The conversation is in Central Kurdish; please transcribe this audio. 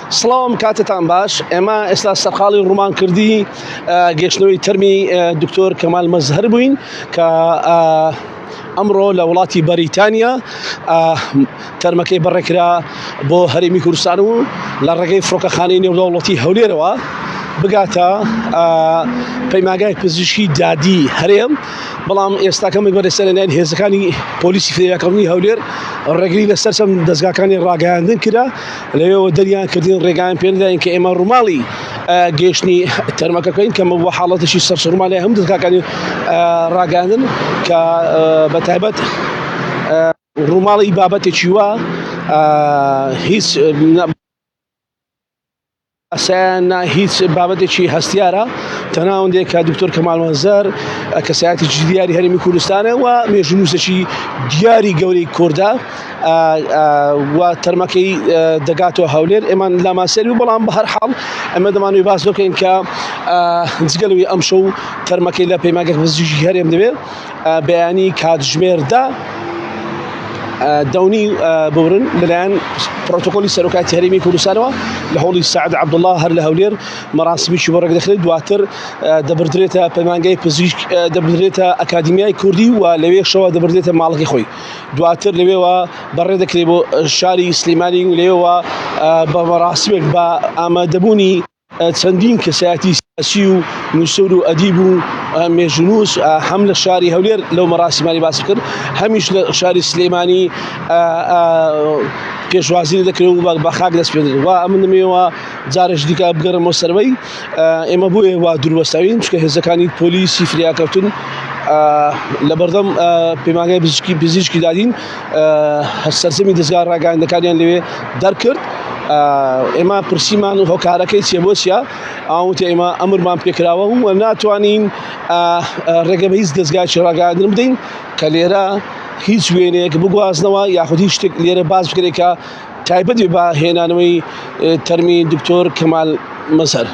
سڵاوم کاتتان باش. ئێمە ئێستا سەرقاڵی ڕوومانکردی گەشتنەوەی تەرمی دکتۆر کەمال مەزهەر بووین کە ئەمڕۆ لە وڵاتی بەریتانیا تەرمەکەی بەڕێکرا بۆ هەرێمی کوردستان و لە ڕێگەی فڕۆکەخانەی نێودەوڵەتی هەولێرەوە بگاتە پەیمانگای پزیشکی دادی هەرێم. بەڵام ئێستاکەمە بەرەسەر لەلایەن هێزەکانی پۆلیسی فێریاکردنی هەولێر ڕێگری لەسەر چەند دەستگاکانی ڕاگەیاندن کرا، لەوێەوە دەریان کردین ڕێگایان پێداین کە ئێمە ڕووماڵی گەیشتنی تەرمەکەکەین کە بۆ حاڵەتشی سەرسوڕمالی هەموو دەستگاکانی ڕاگەاندن کە بەتایبەت ڕووماڵی بابەتێکی وە هیچ هیچ بابەتێکی هەستیارە، تەناوەندێک کە دکتۆر کەمال مەزهەر کەسایەتێکی دیاری هەرێمی کوردستانە و مێژوونووسێکی دیاری گەورەی کوردە و تەرمەکەی دەگاتەوە هەولێر. ئێمە لاماسێری و بەڵام بە هەر حاڵ ئەمە دەمانوێت باس بکەین کە جگەلەوەی ئەم شەو تەرمەکەی لە پەیمانگای پزیشکی هەرێم دەبێت بەیانی کاتژمێردا دەونی ببرن لەلایەن پرۆتۆکۆلی سەرۆکاتی هەرێمی کوردستانەوە لە هۆڵی سەعد عەبدوڵڵا هەر لە هەولێر مەراسمیی بۆ ڕێگەدەخرێت. دواتر دەبردرێتە پەیمانگای پزیشک، دەبردرێتە ئەکادمیای کوردی و لەوێ شەوە دەبردرێتە ماڵەکەی خۆی. دواتر لەوێەوە بەڕێ دەکرێت بۆ شاری سلێمانی و لەوێەوە بە مەراسمێک بە ئامادەبوونی چەندین کەسایەتی سیاسی و نووسەر و ئەدیب و مێژوونووس هەم لە شاری هەولێر لەو مەراسیمانی باس کرد، هەمیش لە شاری سلێمانی پێشوازی دەکرێت و بە خاک دەست پێدرێت. و ئەمن دەمەوێتەوە جارێک دیکە بگەڕێمەوە سەرەوەی ئێمە بۆیە وا دووربەستاوین چکە هێزەکانی پۆلیسی فریاکەوتن لە بەردەم پەیمانگای پزیشکی دادین سەرجەمی دەستگا ڕاگەیاندنەکانیان لەوێ دەرکرد. ئێمە پرسیمان و هۆکارەکەی چێ بۆ چیە؟ ئاوتە ئێمە ئەمرمان پێکراوە و ناتوانین ڕێگە بە هیچ دەستگایکی ڕاگەیاندن بدەین کە لێرە هیچ وێنەیەک بگوازنەوە یاخود هیچ شتێک لێرە باز بکرێت کە تایبەت بە هێنانەوەی تەرمی دکتۆر کەمال مەزهەر.